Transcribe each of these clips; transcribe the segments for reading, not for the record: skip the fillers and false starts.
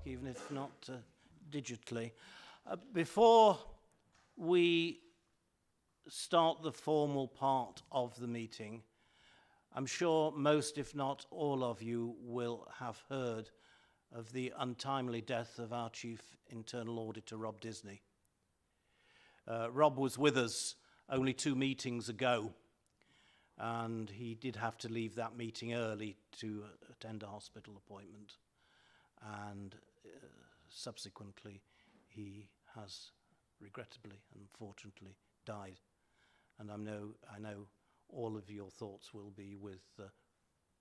even if not digitally. Before we start the formal part of the meeting, I'm sure most, if not all of you, will have heard of the untimely death of our Chief Internal Auditor, Rob Disney. Rob was with us only 2 meetings ago, and he did have to leave that meeting early to attend a hospital appointment, and subsequently he has regrettably and unfortunately died. And I know all of your thoughts will be with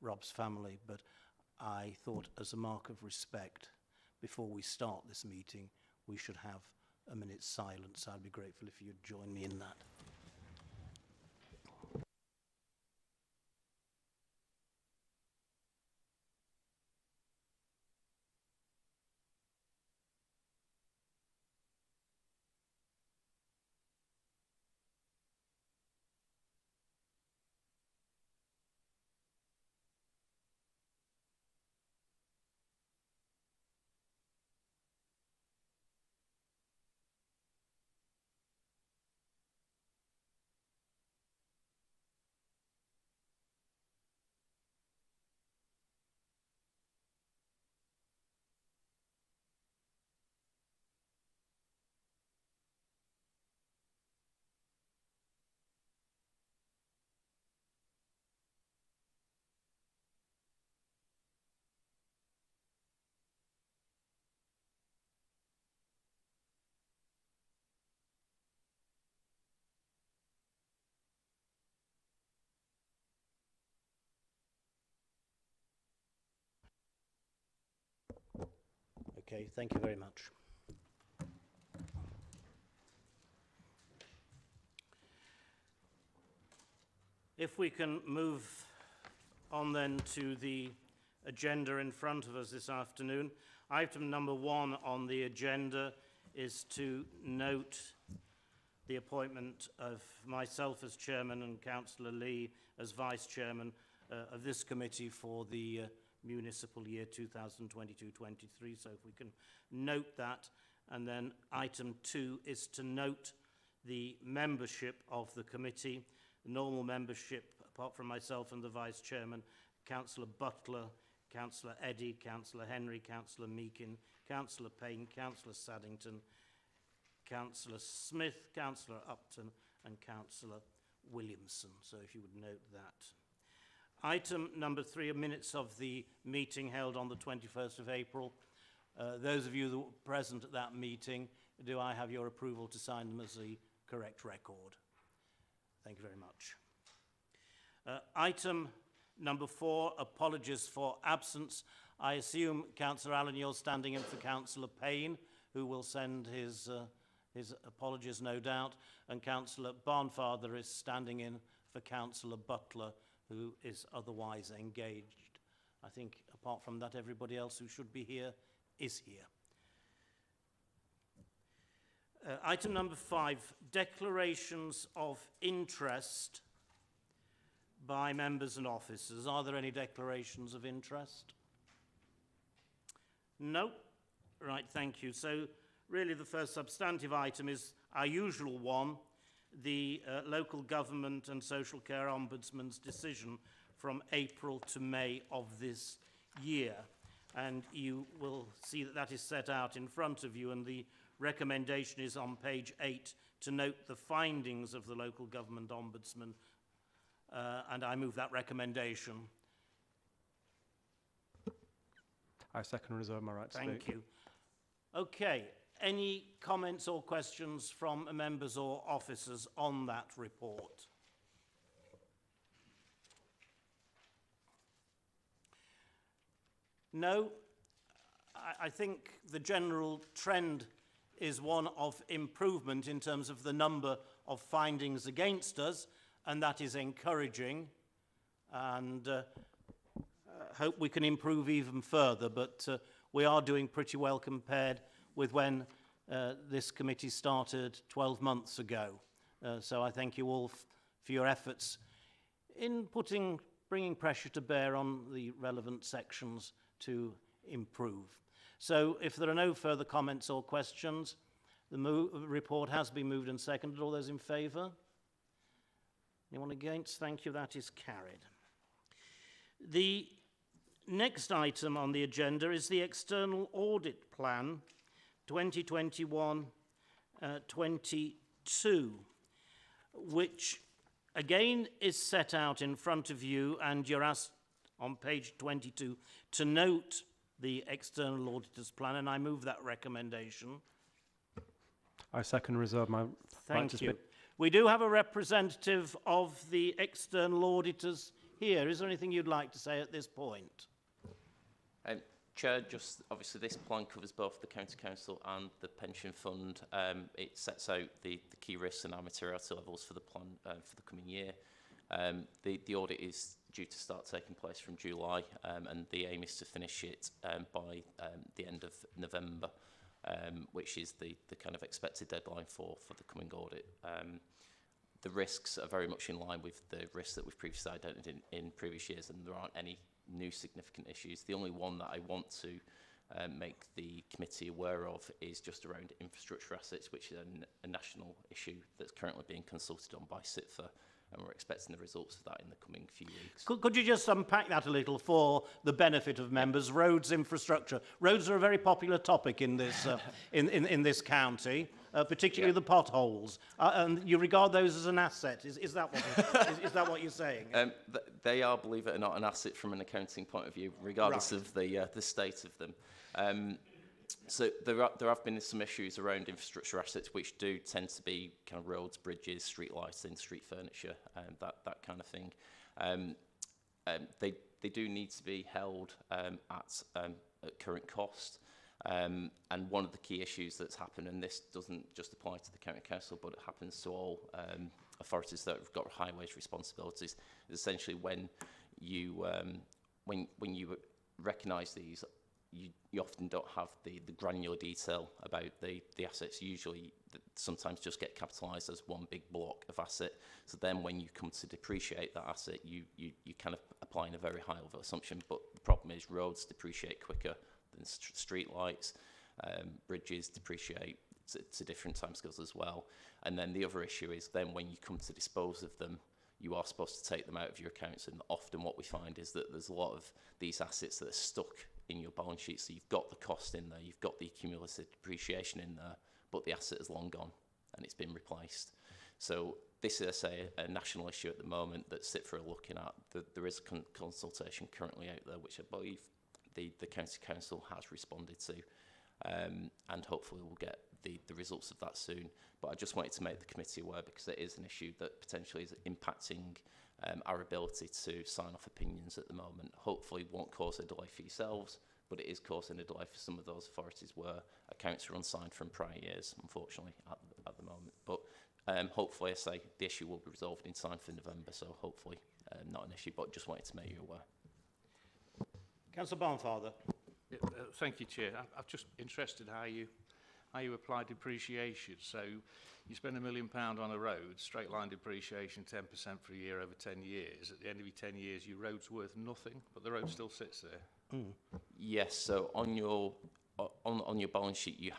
Rob's family, but I thought as a mark of respect, before we start this meeting, we should have a minute's silence. I'd be grateful if you'd join me in that. Okay, thank you very much. If we can move on then to the agenda in front of us this afternoon. Item number 1 on the agenda is to note the appointment of myself as chairman and Councillor Lee as vice chairman of this committee for the municipal year 2022-23. So if we can note that. And then item 2 is to note the membership of the committee. The normal membership, apart from myself and the vice chairman, Councillor Butler, Councillor Eddy, Councillor Henry, Councillor Meakin, Councillor Payne, Councillor Saddington, Councillor Smith, Councillor Upton and Councillor Williamson. So if you would note that. Item number 3 are minutes of the meeting held on the 21st of April. Those of you that were present at that meeting, do I have your approval to sign them as the correct record? Thank you very much. Item number 4, apologies for absence. I assume, Councillor Allen, you're standing in for Councillor Payne, who will send his apologies, no doubt, and Councillor Barnfather is standing in for Councillor Butler, who is otherwise engaged. I think, apart from that, everybody else who should be here is here. Item number 5, declarations of interest by members and officers. Are there any declarations of interest? No? Right, thank you. So really the first substantive item is our usual one, the Local Government and Social Care Ombudsman's decision from April to May of this year. And you will see that that is set out in front of you, and the recommendation is on page 8 to note the findings of the Local Government Ombudsman, and I move that recommendation. I second and reserve my right to speak. Thank you. Okay. Any comments or questions from members or officers on that report? No? I think the general trend is one of improvement in terms of the number of findings against us, and that is encouraging, and hope we can improve even further, but we are doing pretty well compared with when this committee started 12 months ago. So I thank you all for your efforts in bringing pressure to bear on the relevant sections to improve. So if there are no further comments or questions, the report has been moved and seconded. All those in favour? Anyone against? Thank you. That is carried. The next item on the agenda is the External Audit Plan 2021-22, which again is set out in front of you, and you're asked on page 22 to note the External Auditor's Plan, and I move that recommendation. I second and reserve my right to Thank speak. you. We do have a representative of the external auditors here. Is there anything you'd like to say at this point? Chair, just obviously this plan covers both the County Council and the pension fund. It sets out the key risks and our materiality levels for the plan for the coming year. The audit is due to start taking place from July, and the aim is to finish it by the end of November, which is the kind of expected deadline for the coming audit. The risks are very much in line with the risks that we've previously identified in previous years, and there aren't any new significant issues. The only one that I want to make the committee aware of is just around infrastructure assets, which is a national issue that's currently being consulted on by CITFA, and we're expecting the results of that in the coming few weeks. Could you just unpack that a little for the benefit of members? Roads, infrastructure. Roads are a very popular topic in this in this county, particularly the potholes. And you regard those as an asset. Is that what is that what you're saying? They are, believe it or not, an asset from an accounting point of view, regardless of the state of them. So there have been some issues around infrastructure assets, which do tend to be kind of roads, bridges, street lighting, street furniture, that kind of thing. They do need to be held at current cost. And one of the key issues that's happened, and this doesn't just apply to the County Council, but it happens to all authorities that have got highways responsibilities, is essentially when you recognise these, you often don't have the granular detail about the assets. Usually, sometimes just get capitalised as one big block of asset. So then when you come to depreciate that asset, you kind of applying a very high level assumption. But the problem is roads depreciate quicker than street lights. Bridges depreciate to different timescales as well. And then the other issue is then when you come to dispose of them, you are supposed to take them out of your accounts. And often what we find is that there's a lot of these assets that are stuck in your balance sheet. So you've got the cost in there, you've got the cumulative depreciation in there, but the asset is long gone and it's been replaced. So this is, say, a national issue at the moment that CITFA are looking at. There is a consultation currently out there, which I believe the County Council has responded to, and hopefully we'll get the results of that soon. But I just wanted to make the committee aware because it is an issue that potentially is impacting our ability to sign off opinions at the moment. Hopefully it won't cause a delay for yourselves, but it is causing a delay for some of those authorities where accounts are unsigned from prior years, unfortunately, at the moment. But hopefully, I say, the issue will be resolved in time for November, so hopefully not an issue, but just wanted to make you aware. Councillor Barnfather. Thank you, Chair. I'm just interested how you apply depreciation. So you spend £1 million on a road, straight line depreciation 10% for a year over 10 years. At the end of your 10 years, your road's worth nothing, but the road still sits there. Yes, so on your balance sheet,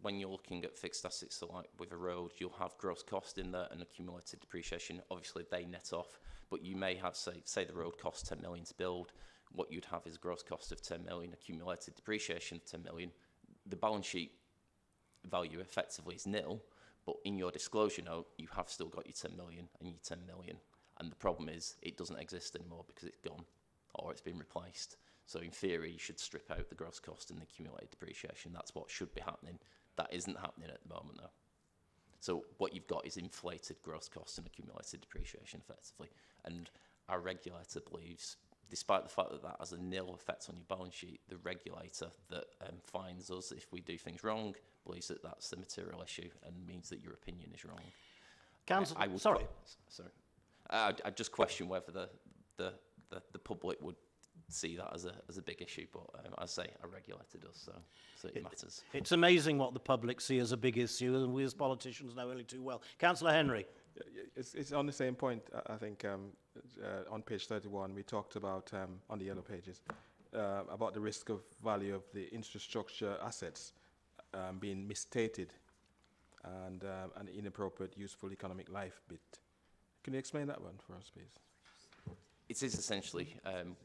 when you're looking at fixed assets, so like with a road, you'll have gross cost in there and accumulated depreciation. Obviously, they net off, but you may have, say the road costs 10 million to build. What you'd have is gross cost of 10 million, accumulated depreciation of 10 million. The balance sheet value effectively is nil, but in your disclosure note, you have still got your 10 million and your 10 million. And the problem is it doesn't exist anymore because it's gone or it's been replaced. So in theory, you should strip out the gross cost and the accumulated depreciation. That's what should be happening. That isn't happening at the moment, though. So what you've got is inflated gross cost and accumulated depreciation, effectively. And our regulator believes, despite the fact that that has a nil effect on your balance sheet, the regulator that fines us if we do things wrong believes that that's the material issue and means that your opinion is wrong. Councillor, sorry. I just question whether the public would see that as a big issue, but as I say, a regulator does, so it matters. It's amazing what the public see as a big issue, and we as politicians know only too well. Councillor Henry. It's on the same point. I think on page 31 we talked about on the yellow pages about the risk of value of the infrastructure assets being misstated and an inappropriate useful economic life bit. Can you explain that one for us, please? It is essentially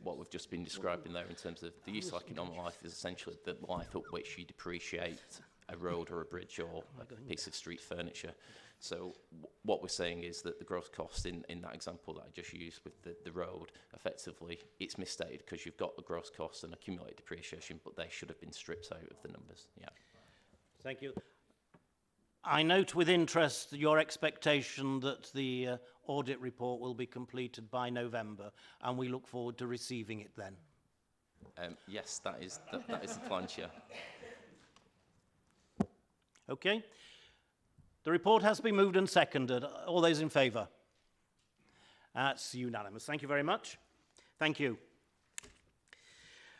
what we've just been describing there in terms of the useful economic life is essentially the life at which you depreciate a road or a bridge or a piece of street furniture. So what we're saying is that the gross cost in that example that I just used with the road, effectively it's misstated because you've got the gross cost and accumulated depreciation, but they should have been stripped out of the numbers. Yeah. Thank you. I note with interest your expectation that the audit report will be completed by November, and we look forward to receiving it then. Yes, that is the plan, Chair. Okay. The report has been moved and seconded. All those in favour? That's unanimous. Thank you very much. Thank you.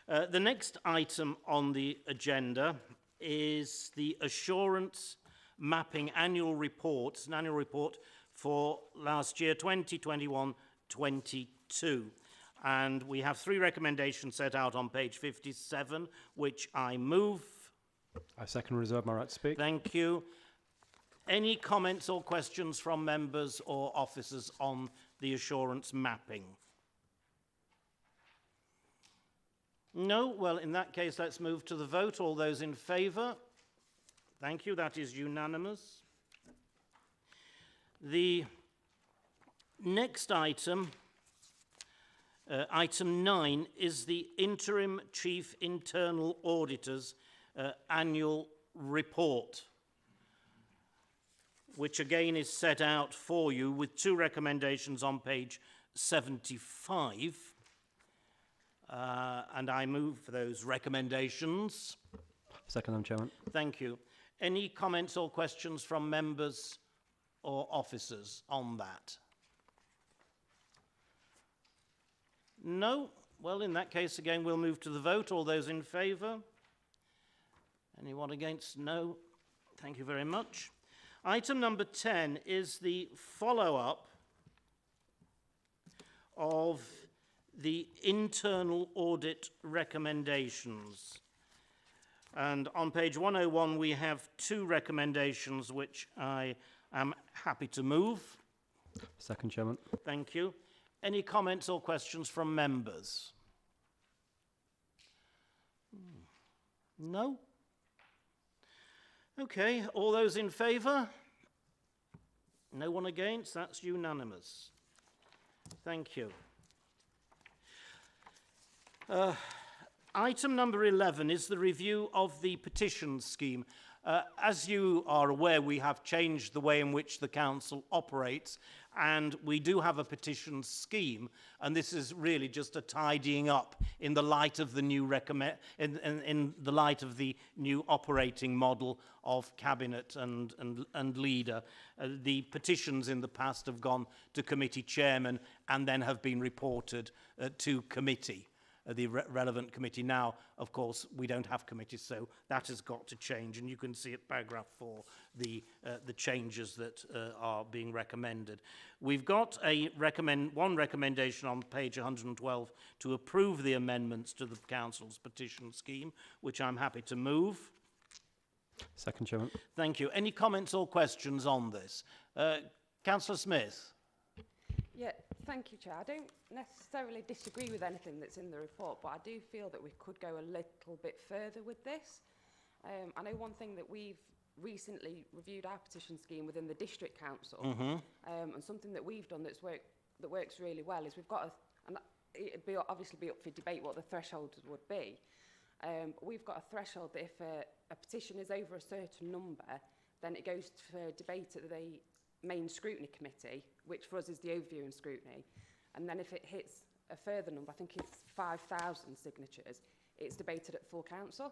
The next item on the agenda is the Assurance Mapping Annual Report. It's an annual report for last year, 2021-22. And we have 3 recommendations set out on page 57, which I move. I second and reserve my right to speak. Thank you. Any comments or questions from members or officers on the assurance mapping? No? Well, in that case, let's move to the vote. All those in favour? Thank you. That is unanimous. The next item, item 9, is the Interim Chief Internal Auditor's annual report, which again is set out for you with 2 recommendations on page 75. And I move for those recommendations. Second them, Chairman. Thank you. Any comments or questions from members or officers on that? No? Well, in that case, again, we'll move to the vote. All those in favour? Anyone against? No? Thank you very much. Item number 10 is the follow-up of the internal audit recommendations. And on page 101, we have 2 recommendations which I am happy to move. Second, Chairman. Thank you. Any comments or questions from members? No? Okay, all those in favour? No one against? That's unanimous. Thank you. Item number 11 is the review of the petitions scheme. As you are aware, we have changed the way in which the council operates, and we do have a petitions scheme, and this is really just a tidying up in the light of the new in the light of the new operating model of cabinet and leader. The petitions in the past have gone to committee chairman and then have been reported to committee. The relevant committee. Now, of course, we don't have committees, so that has got to change, and you can see at paragraph 4 the changes that are being recommended. We've got one recommendation on page 112 to approve the amendments to the council's petition scheme, which I'm happy to move. Second, Chairman. Thank you. Any comments or questions on this? Councillor Smith. Yeah, thank you, Chair. I don't necessarily disagree with anything that's in the report, but I do feel that we could go a little bit further with this. I know one thing that we've recently reviewed our petition scheme within the district council, and something that we've done that works really well is we've got and it'd be obviously be up for debate what the threshold would be. We've got a threshold that if a petition is over a certain number, then it goes for debate at the main scrutiny committee, which for us is the overview and scrutiny. And then if it hits a further number, I think it's 5,000 signatures, it's debated at full council.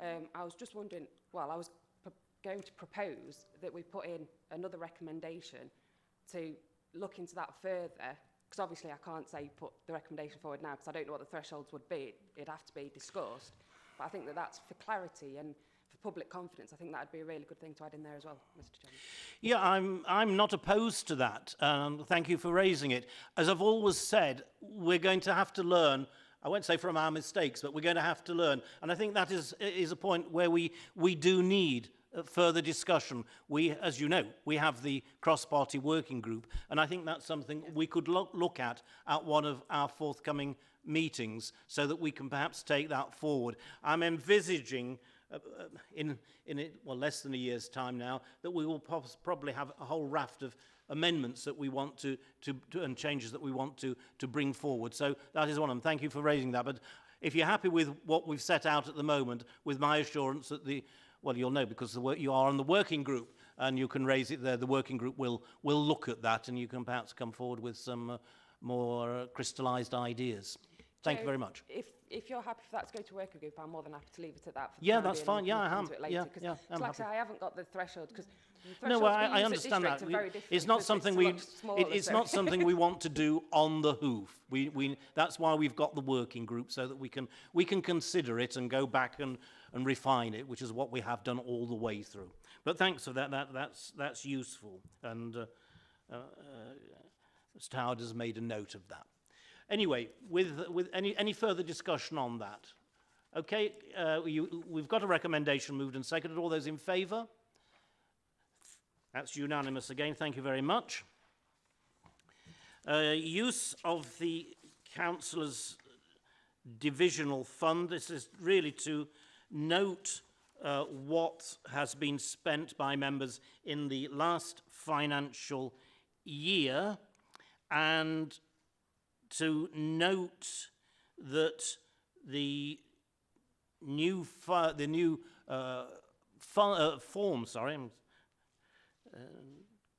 I was just wondering, well, I was going to propose that we put in another recommendation to look into that further, because obviously I can't say put the recommendation forward now because I don't know what the thresholds would be. It'd have to be discussed. But I think that that's for clarity and for public confidence. I think that would be a really good thing to add in there as well, Mr. Chairman. Yeah, I'm not opposed to that. Thank you for raising it. As I've always said, we're going to have to learn I won't say from our mistakes, but we're going to have to learn. And I think that is a point where we do need further discussion. We, as you know, we have the cross-party working group, and I think that's something we could look at one of our forthcoming meetings so that we can perhaps take that forward. I'm envisaging in less than a year's time now, that we will probably have a whole raft of amendments that we want to and changes that we want to bring forward. So that is one of them. Thank you for raising that. But if you're happy with what we've set out at the moment, with my assurance that you'll know because you are on the working group and you can raise it there. The working group will look at that, and you can perhaps come forward with some more crystallised ideas. Thank you very much. If you're happy for that to go to working group, I'm more than happy to leave it at that. For Yeah, that's fine. Yeah, I am. Yeah, I'm like I happy. say, I haven't got the threshold because. No, well, I understand that. It's not something it's not something we want to do on the hoof. That's why we've got the working group, so that we can consider it and go back and refine it, which is what we have done all the way through. But thanks for that. That's useful, and Mr. Howard has made a note of that. Anyway, with any further discussion on that? Okay, we've got a recommendation moved and seconded. All those in favour? That's unanimous again. Thank you very much. Use of the Councillors' Divisional Fund. This is really to note what has been spent by members in the last financial year, and to note that the new form, sorry, I'm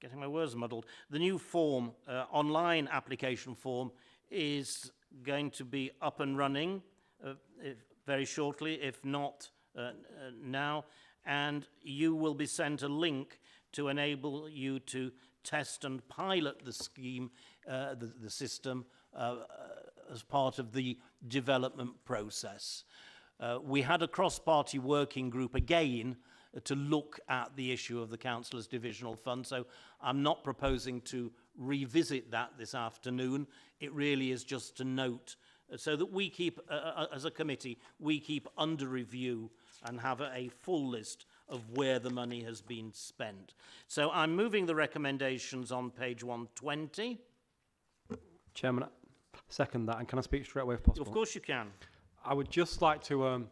getting my words muddled. The new form, online application form, is going to be up and running very shortly, if not now, and you will be sent a link to enable you to test and pilot the scheme, the system, as part of the development process. We had a cross-party working group again to look at the issue of the Councillors' Divisional Fund, so I'm not proposing to revisit that this afternoon. It really is just to note, so that we keep, as a committee, we keep under review and have a full list of where the money has been spent. So I'm moving the recommendations on page 120. Chairman, second that, and can I speak straight away if possible? Of course you can. I would just like to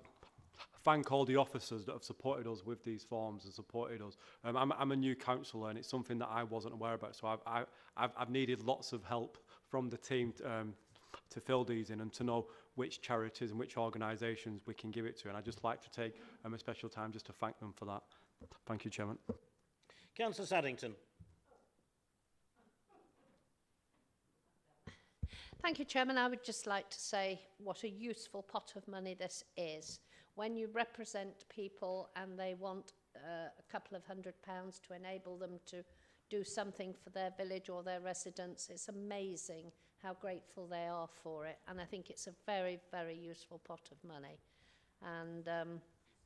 thank all the officers that have supported us with these forms and supported us. I'm a new councillor, and it's something that I wasn't aware about, so I've needed lots of help from the team to fill these in and to know which charities and which organisations we can give it to, and I'd just like to take a special time just to thank them for that. Thank you, Chairman. Councillor Saddington. Thank you, Chairman. I would just like to say what a useful pot of money this is. When you represent people and they want a couple of £100 to enable them to do something for their village or their residents, it's amazing how grateful they are for it. And I think it's a very, very useful pot of money. And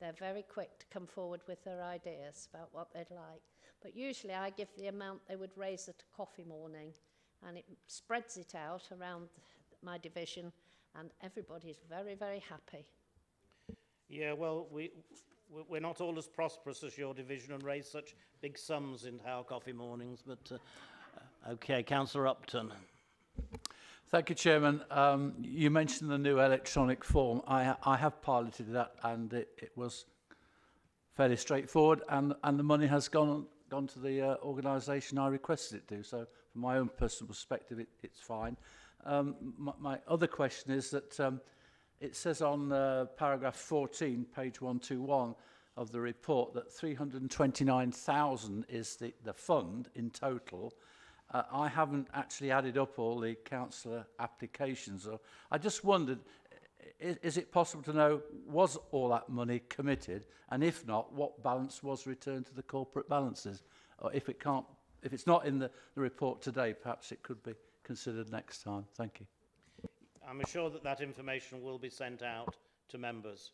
they're very quick to come forward with their ideas about what they'd like. But usually I give the amount they would raise at a coffee morning, and it spreads it out around my division, and everybody's very, very happy. Yeah, well, we're not all as prosperous as your division and raise such big sums in our coffee mornings, but okay, Councillor Upton. Thank you, Chairman. You mentioned the new electronic form. I have piloted that, and it was fairly straightforward, and the money has gone to the organisation I requested it to. So, from my own personal perspective, it's fine. My other question is that it says on paragraph 14, page 121 of the report, that 329,000 is the fund in total. I haven't actually added up all the councillor applications. So I just wondered, is it possible to know, was all that money committed? And if not, what balance was returned to the corporate balances? Or if it's not in the report today, perhaps it could be considered next time. Thank you. I'm sure that information will be sent out to members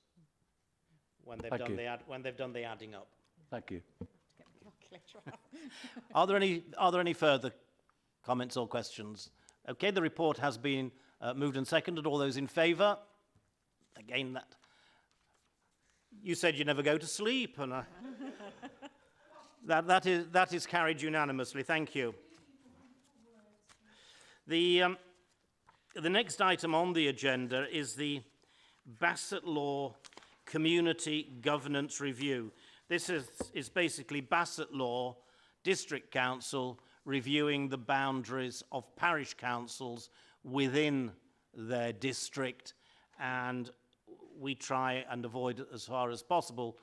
when they've done the adding up. Thank you. Are there any further comments or questions? Okay, the report has been Moved and seconded. All those in favour? Again, that. You said you never go to sleep, and that is carried unanimously. Thank you. The next item on the agenda is the Bassett Law Community Governance Review. This is basically Bassett Law District Council reviewing the boundaries of parish councils within their district, and we try and avoid as far as possible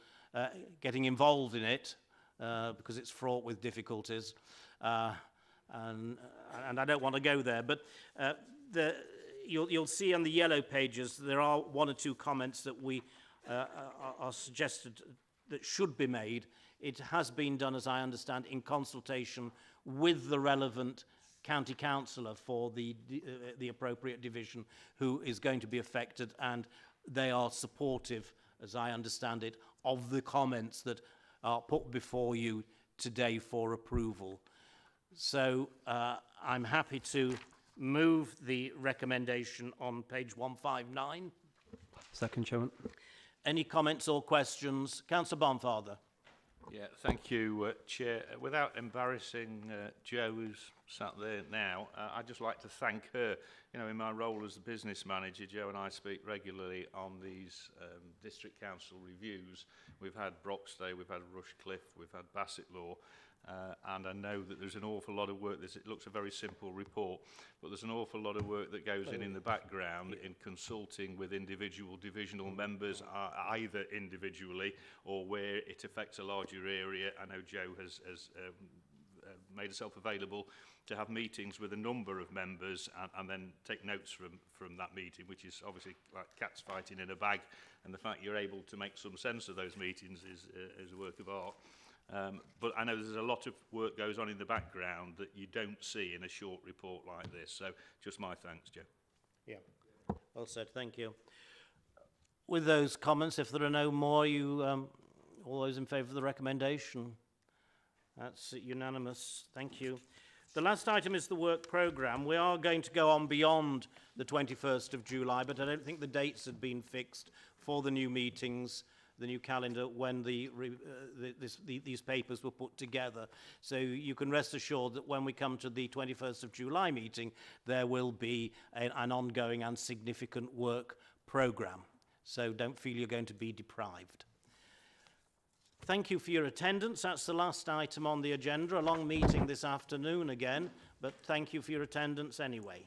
getting involved in it because it's fraught with difficulties, and I don't want to go there. But you'll see on the yellow pages there are one or two comments that we are suggested that should be made. It has been done, as I understand, in consultation with the relevant county councillor for the appropriate division who is going to be affected, and they are supportive, as I understand it, of the comments that are put before you today for approval. So I'm happy to move the recommendation on page 159. Second, Chairman. Any comments or questions? Councillor Barnfather. Yeah, thank you, Chair. Without embarrassing Jo, who's sat there now, I'd just like to thank her. You know, in my role as the business manager, Jo and I speak regularly on these district council reviews. We've had Broxday, we've had Rushcliffe, we've had Bassett Law, and I know that there's an awful lot of work. It looks a very simple report, but there's an awful lot of work that goes in the background in consulting with individual divisional members, either individually or where it affects a larger area. I know Jo has made herself available to have meetings with a number of members and then take notes from that meeting, which is obviously like cats fighting in a bag, and the fact you're able to make some sense of those meetings is a work of art. But I know there's a lot of work goes on in the background that you don't see in a short report like this. So just my thanks, Jo. Yeah, well said. Thank you. With those comments, if there are no more, all those in favour of the recommendation? That's unanimous. Thank you. The last item is the work programme. We are going to go on beyond the 21st of July, but I don't think the dates had been fixed for the new meetings, the new calendar, when these papers were put together. So you can rest assured that when we come to the 21st of July meeting, there will be an ongoing and significant work programme. So don't feel you're going to be deprived. Thank you for your attendance. That's the last item on the agenda. A long meeting this afternoon again, but thank you for your attendance anyway.